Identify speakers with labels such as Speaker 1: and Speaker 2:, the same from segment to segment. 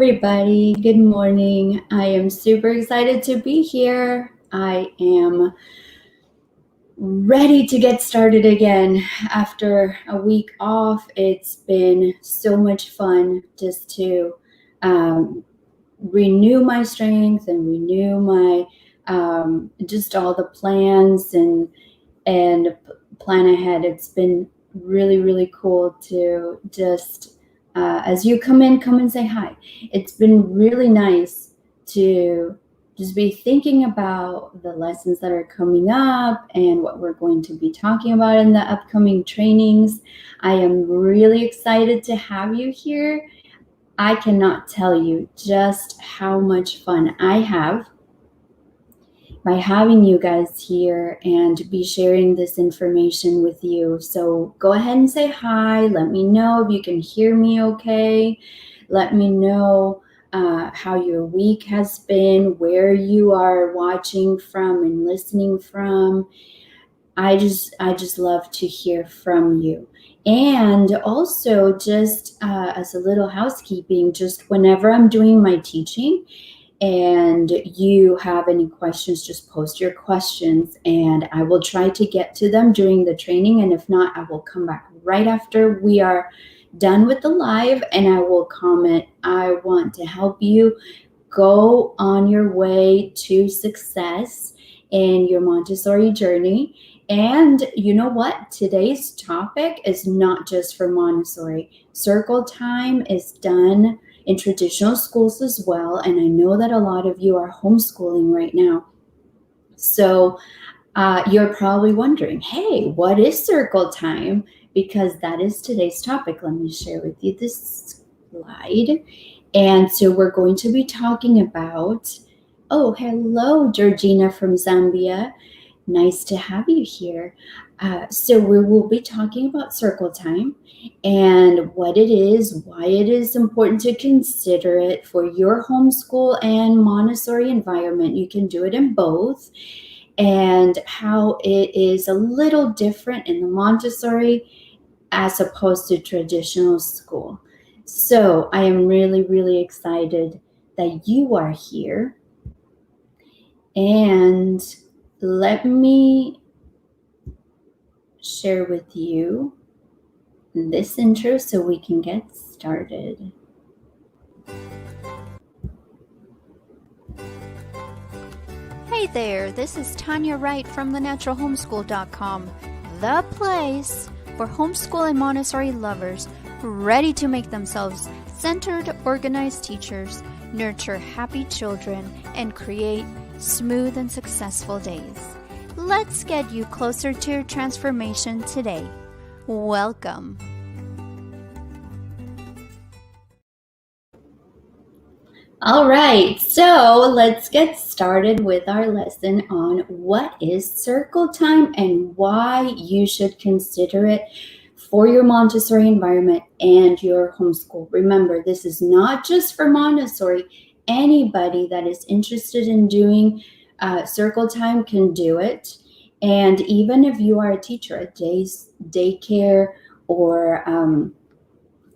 Speaker 1: everybody. Good morning. I am super excited to be here. I am ready to get started again after a week off. It's been so much fun just to renew my strength and renew my just all the plans and plan ahead. It's been really cool to just as you come and say hi. It's been really nice to just be thinking about the lessons that are coming up and what we're going to be talking about in the upcoming trainings. I am really excited to have you here. I cannot tell you just how much fun I have by having you guys here and be sharing this information with you. So go ahead and say hi. Let me know if you can hear me okay. Let me know how your week has been, where you are watching from and listening from. I just love to hear from you. And also just as a little housekeeping, just whenever I'm doing my teaching, and you have any questions, just post your questions and I will try to get to them during the training. And if not, I will come back right after we are done with the live and I will comment. I want to help you go on your way to success in your Montessori journey. And you know what? Today's topic is not just for Montessori. Circle time is done in traditional schools as well. And I know that a lot of you are homeschooling right now. So you're probably wondering, hey, what is circle time? Because that is today's topic. Let me share with you this slide. And so we're going to be talking about, oh, hello, Georgina from Zambia. Nice to have you here. So we will be talking about circle time and what it is, why it is important to consider it for your homeschool and Montessori environment. You can do it in both, and how it is a little different in the Montessori as opposed to traditional school. So I am really excited that you are here. And let me share with you this intro so we can get started.
Speaker 2: Hey there, this is Tanya Wright from thenaturalhomeschool.com, the place for homeschool and Montessori lovers ready to make themselves centered, organized teachers, nurture happy children, and create smooth and successful days. Let's get you closer to your transformation today. Welcome.
Speaker 1: All right, so let's get started with our lesson on what is circle time and why you should consider it for your Montessori environment and your homeschool. Remember, this is not just for Montessori. Anybody that is interested in doing circle time can do it. And even if you are a teacher at daycare or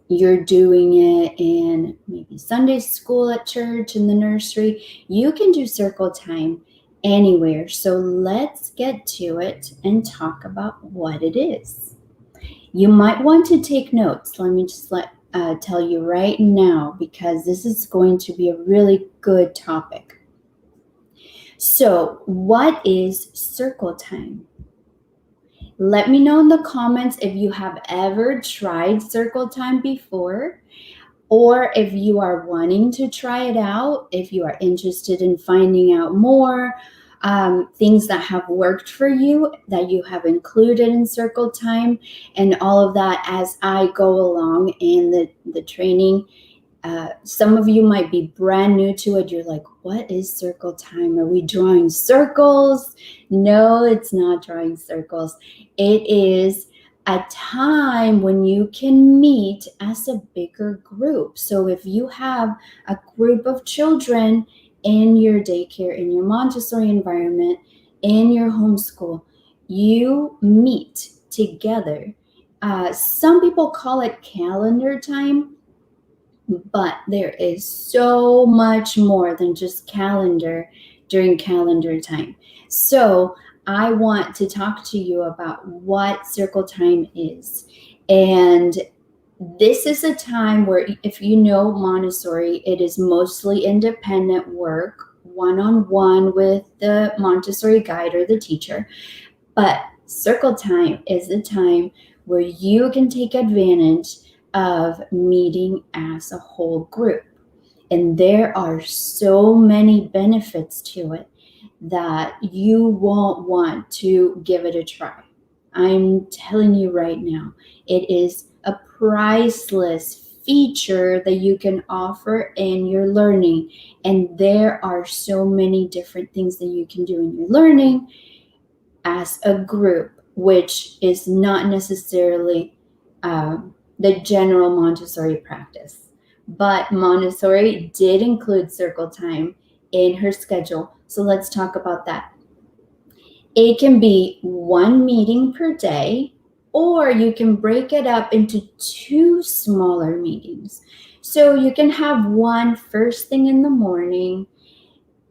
Speaker 1: you're doing it in maybe Sunday school at church, in the nursery, you can do circle time anywhere. So let's get to it and talk about what it is. You might want to take notes. Let me just tell you right now, because this is going to be a really good topic. So what is circle time? Let me know in the comments if you have ever tried circle time before, or if you are wanting to try it out, if you are interested in finding out more things that have worked for you, that you have included in circle time, and all of that as I go along in the training. Some of you might be brand new to it. You're like, what is circle time? Are we drawing circles? No, it's not drawing circles. It is a time when you can meet as a bigger group. So if you have a group of children in your daycare, in your Montessori environment, in your homeschool, you meet together. Some people call it calendar time. But there is so much more than just calendar during calendar time. So I want to talk to you about what circle time is. And this is a time where, if you know Montessori, it is mostly independent work, one-on-one with the Montessori guide or the teacher. But circle time is the time where you can take advantage of meeting as a whole group. And there are so many benefits to it that you won't want to give it a try. I'm telling you right now, it is a priceless feature that you can offer in your learning. And there are so many different things that you can do in your learning as a group, which is not necessarily the general Montessori practice. But Montessori did include circle time in her schedule. So let's talk about that. It can be one meeting per day, or you can break it up into two smaller meetings. So you can have one first thing in the morning,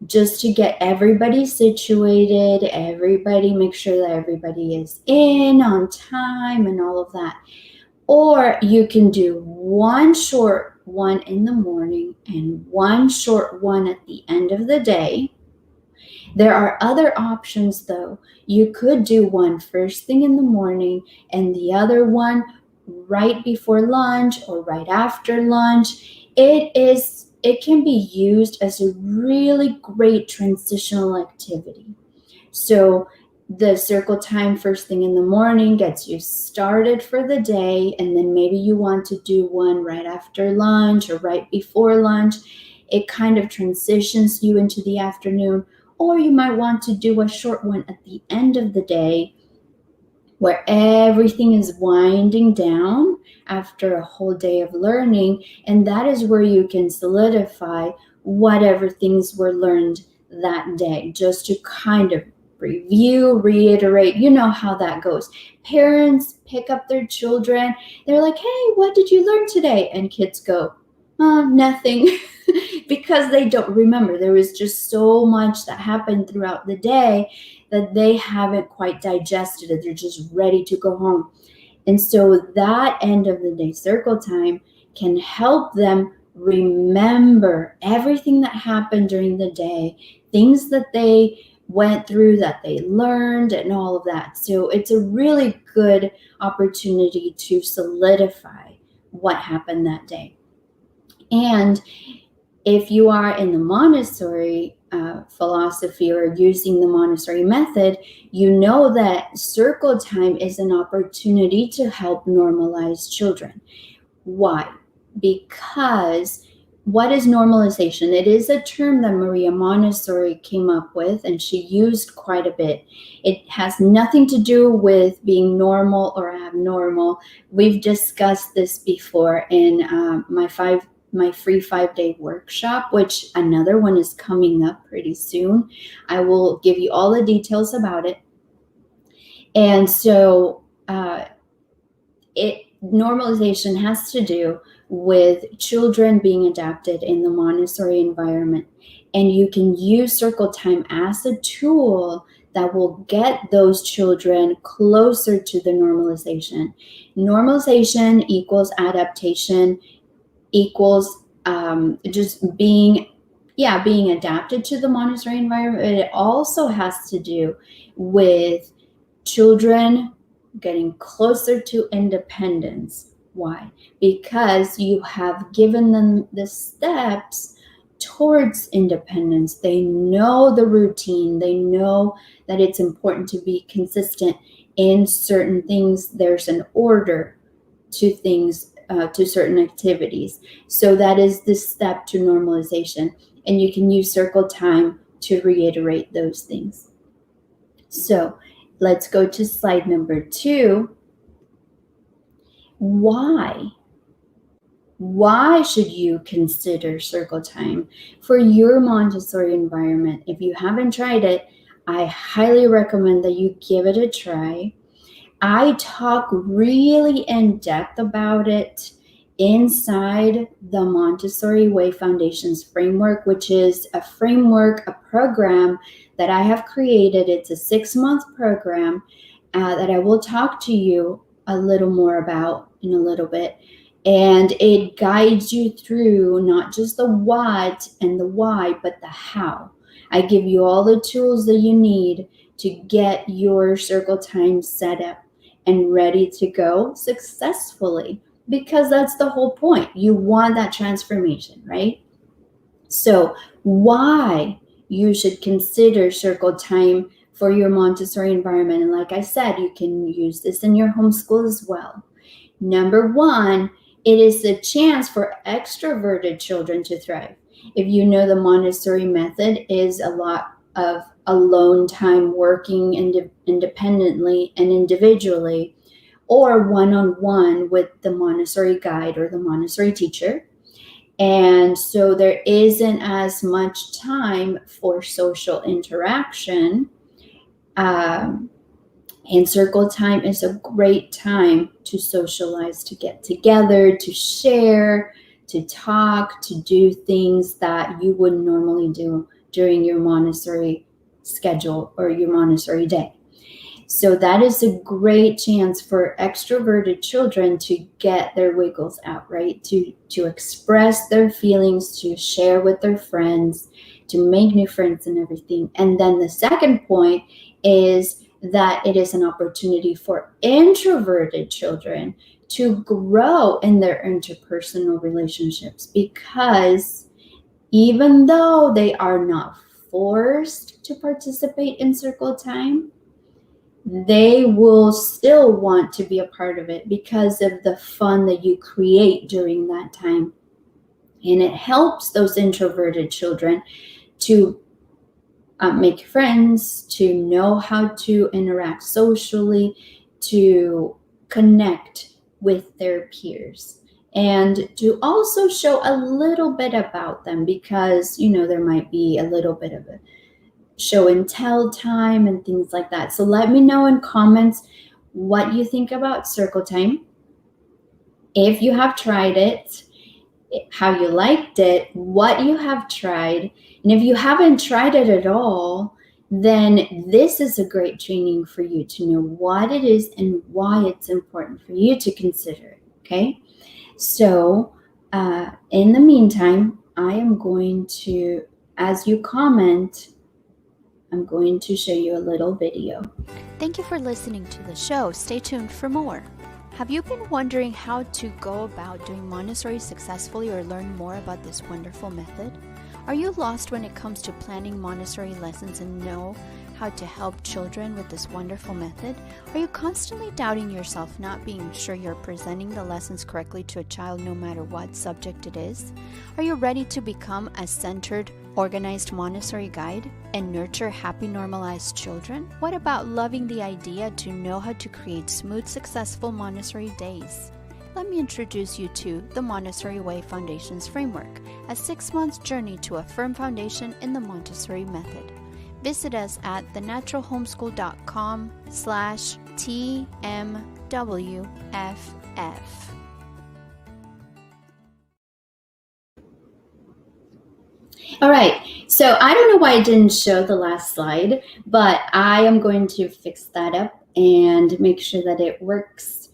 Speaker 1: just to get everybody situated, make sure that everybody is in on time and all of that. Or you can do one short one in the morning and one short one at the end of the day. There are other options though. You could do one first thing in the morning and the other one right before lunch or right after lunch. It can be used as a really great transitional activity. So the circle time first thing in the morning gets you started for the day, and then maybe you want to do one right after lunch or right before lunch. It kind of transitions you into the afternoon, or you might want to do a short one at the end of the day where everything is winding down after a whole day of learning, and that is where you can solidify whatever things were learned that day, just to kind of review, reiterate. You know how that goes. Parents pick up their children. They're like, hey, what did you learn today? And kids go, nothing. Because they don't remember. There was just so much that happened throughout the day that they haven't quite digested it. They're just ready to go home. And so that end of the day circle time can help them remember everything that happened during the day, things that they went through, that they learned, and all of that. So it's a really good opportunity to solidify what happened that day. And if you are in the Montessori philosophy or using the Montessori method, you know that circle time is an opportunity to help normalize children. Why? Because what is normalization? It is a term that Maria Montessori came up with and she used quite a bit. It has nothing to do with being normal or abnormal. We've discussed this before in my free 5-day workshop, which another one is coming up pretty soon. I will give you all the details about it. And so normalization has to do with children being adapted in the Montessori environment. And you can use circle time as a tool that will get those children closer to the normalization. Normalization equals adaptation, equals just being adapted to the Montessori environment. It also has to do with children getting closer to independence. Why? Because you have given them the steps towards independence. They know the routine. They know that it's important to be consistent in certain things. There's an order to things, to certain activities. So that is the step to normalization. And you can use circle time to reiterate those things. So let's go to slide number 2. Why? Why should you consider circle time for your Montessori environment? If you haven't tried it, I highly recommend that you give it a try. I talk really in depth about it inside the Montessori Way Foundations framework, which is a framework, a program that I have created. It's a 6-month program that I will talk to you a little more about in a little bit. And it guides you through not just the what and the why, but the how. I give you all the tools that you need to get your circle time set up and ready to go successfully, because that's the whole point. You want that transformation, right? So, why you should consider circle time for your Montessori environment. And like I said, you can use this in your homeschool as well. Number one, it is a chance for extroverted children to thrive. If you know, the Montessori method is a lot of alone time, working independently and individually, or one-on-one with the Montessori guide or the Montessori teacher. And so there isn't as much time for social interaction. And circle time is a great time to socialize, to get together, to share, to talk, to do things that you wouldn't normally do during your Montessori schedule or your Montessori day. So that is a great chance for extroverted children to get their wiggles out, right? To express their feelings, to share with their friends, to make new friends and everything. And then the second point is that it is an opportunity for introverted children to grow in their interpersonal relationships, because even though they are not forced to participate in circle time, they will still want to be a part of it because of the fun that you create during that time. And it helps those introverted children to make friends, to know how to interact socially, to connect with their peers, and to also show a little bit about them, because, there might be a little bit of a show and tell time and things like that. So let me know in comments what you think about circle time. If you have tried it, how you liked it, what you have tried. And if you haven't tried it at all, then this is a great training for you to know what it is and why it's important for you to consider it, okay? So in the meantime, I am going to, as you comment, I'm going to show you a little video.
Speaker 2: Thank you for listening to the show. Stay tuned for more. Have you been wondering how to go about doing Montessori successfully or learn more about this wonderful method? Are you lost when it comes to planning Montessori lessons and know how to help children with this wonderful method? Are you constantly doubting yourself, not being sure you're presenting the lessons correctly to a child no matter what subject it is? Are you ready to become a centered, organized Montessori guide and nurture happy, normalized children? What about loving the idea to know how to create smooth, successful Montessori days? Let me introduce you to the Montessori Way Foundations Framework, a 6-month journey to a firm foundation in the Montessori method. Visit us at thenaturalhomeschool.com/TMWFF.
Speaker 1: All right, so I don't know why I didn't show the last slide, but I am going to fix that up and make sure that it works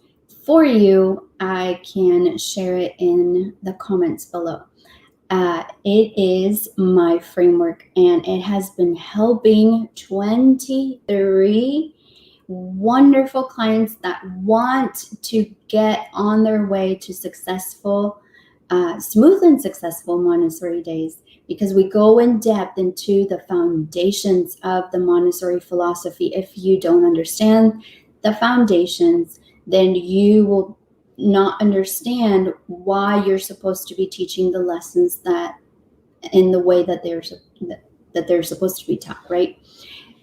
Speaker 1: for you. I can share it in the comments below. It is my framework, and it has been helping 23 wonderful clients that want to get on their way to successful, smooth and successful Montessori days, because we go in depth into the foundations of the Montessori philosophy. If you don't understand the foundations, then you will not understand why you're supposed to be teaching the lessons that in the way that they're supposed to be taught, right?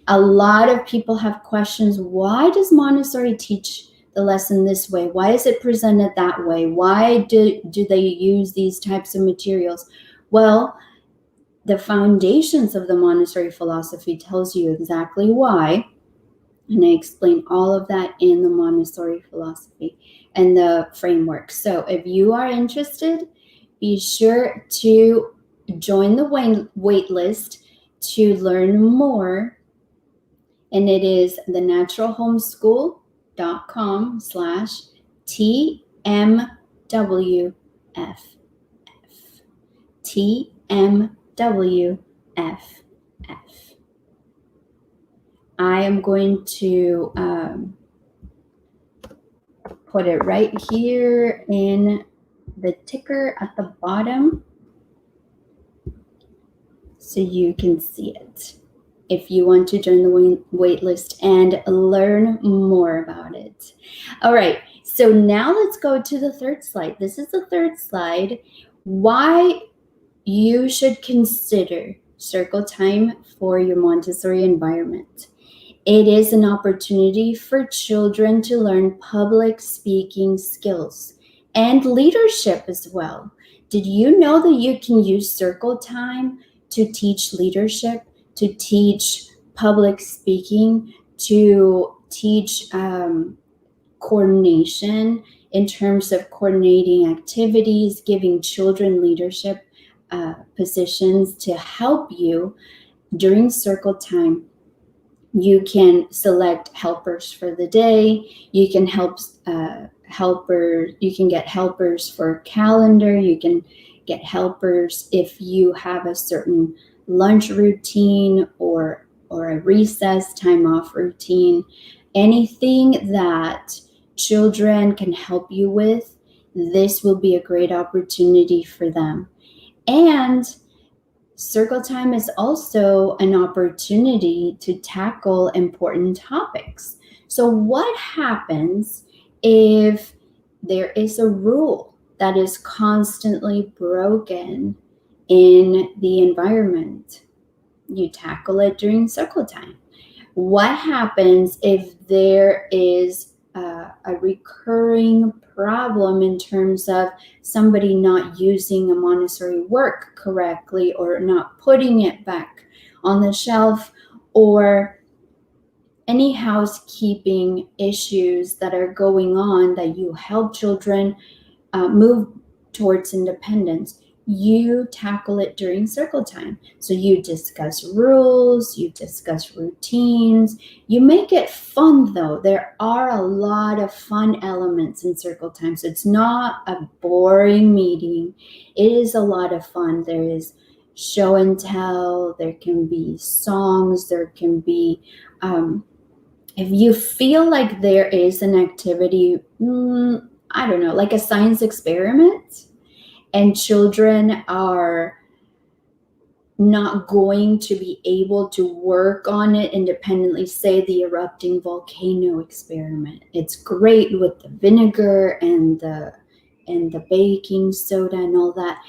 Speaker 1: A lot of people have questions. Why does Montessori teach the lesson this way? Why is it presented that way? Why do they use these types of materials? Well, the foundations of the Montessori philosophy tells you exactly why. And I explain all of that in the Montessori philosophy and the framework. So if you are interested, be sure to join the wait list to learn more. And it is thenaturalhomeschool.com/TMWF. TMWF. I am going to put it right here in the ticker at the bottom so you can see it if you want to join the wait list and learn more about it. All right, so now let's go to the third slide. This is the third slide. Why you should consider circle time for your Montessori environment. It is an opportunity for children to learn public speaking skills and leadership as well. Did you know that you can use circle time to teach leadership, to teach public speaking, to teach coordination in terms of coordinating activities, giving children leadership positions to help you during circle time? You can select helpers for the day. You can you can get helpers for calendar. You can get helpers if you have a certain lunch routine or a recess time off routine. Anything that children can help you with, this will be a great opportunity for them. And circle time is also an opportunity to tackle important topics. So what happens if there is a rule that is constantly broken in the environment? You tackle it during circle time. What happens if there is a recurring problem in terms of somebody not using a Montessori work correctly or not putting it back on the shelf, or any housekeeping issues that are going on that you help children move towards independence? You tackle it during circle time. So you discuss rules, you discuss routines, you make it fun though. There are a lot of fun elements in circle time. So it's not a boring meeting. It is a lot of fun. There is show and tell, there can be songs, there can be, if you feel like there is an activity, I don't know, like a science experiment, and children are not going to be able to work on it independently, say the erupting volcano experiment. It's great with the vinegar and the baking soda and all that,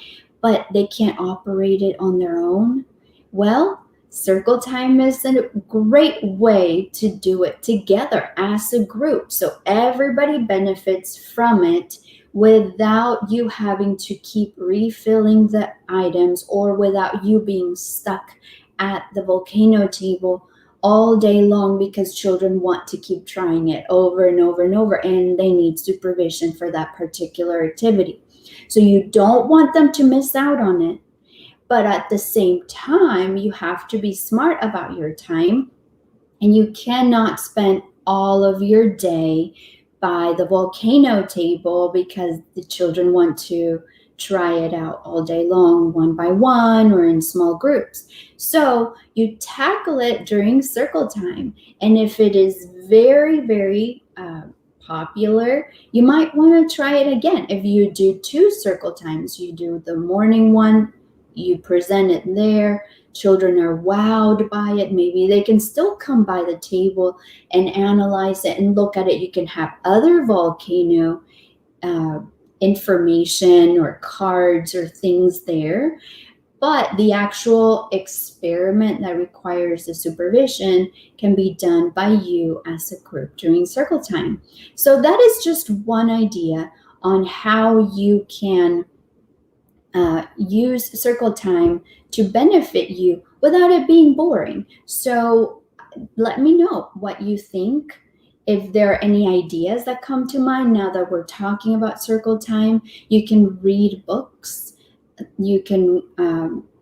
Speaker 1: but they can't operate it on their own. Well, circle time is a great way to do it together as a group. So everybody benefits from it without you having to keep refilling the items, or without you being stuck at the volcano table all day long because children want to keep trying it over and over and over, and they need supervision for that particular activity. So you don't want them to miss out on it. But at the same time, you have to be smart about your time, and you cannot spend all of your day by the volcano table because the children want to try it out all day long, one by one or in small groups. So you tackle it during circle time. And if it is very, very popular, you might want to try it again. If you do 2 circle times, you do the morning one, you present it there, children are wowed by it, maybe they can still come by the table and analyze it and look at it. You can have other volcano information or cards or things there, but the actual experiment that requires the supervision can be done by you as a group during circle time. So that is just one idea on how you can use circle time to benefit you without it being boring. So let me know what you think. If there are any ideas that come to mind now that we're talking about circle time, you can read books, you can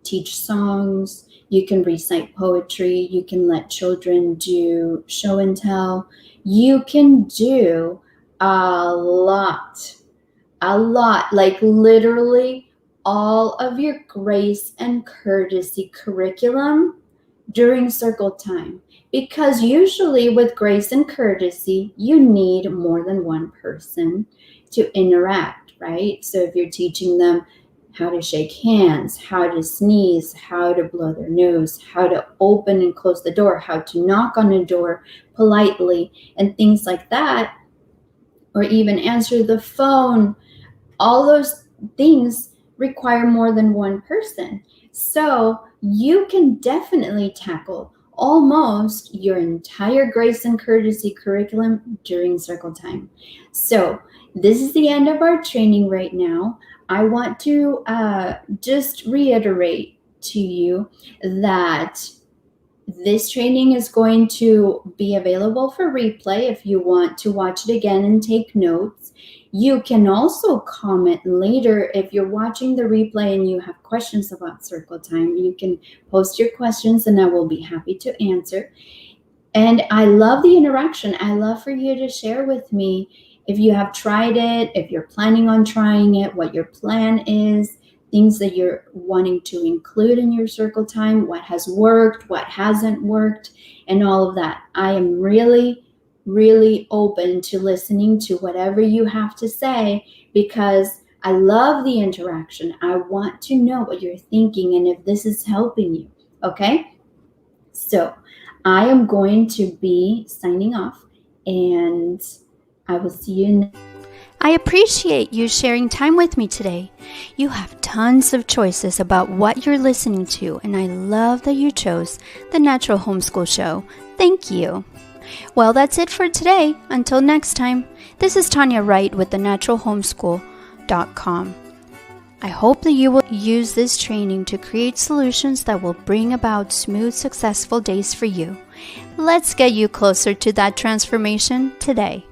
Speaker 1: teach songs, you can recite poetry, you can let children do show and tell. You can do a lot, like literally all of your grace and courtesy curriculum during circle time, because usually with grace and courtesy you need more than one person to interact, right? So if you're teaching them how to shake hands, how to sneeze, how to blow their nose, how to open and close the door, how to knock on a door politely, and things like that, or even answer the phone, all those things require more than one person. So you can definitely tackle almost your entire grace and courtesy curriculum during circle time. So this is the end of our training right now. I want to just reiterate to you that this training is going to be available for replay if you want to watch it again and take notes. You can also comment later if you're watching the replay and you have questions about circle time. You can post your questions and I will be happy to answer. And I love the interaction. I love for you to share with me if you have tried it, if you're planning on trying it, what your plan is, things that you're wanting to include in your circle time, what has worked, what hasn't worked, and all of that. I am really, really open to listening to whatever you have to say because I love the interaction. I want to know what you're thinking and if this is helping you, okay? So I am going to be signing off and I will see you next.
Speaker 2: I appreciate you sharing time with me today. You have tons of choices about what you're listening to, and I love that you chose the Natural Homeschool Show. Thank you. Well, that's it for today. Until next time, this is Tanya Wright with thenaturalhomeschool.com. I hope that you will use this training to create solutions that will bring about smooth, successful days for you. Let's get you closer to that transformation today.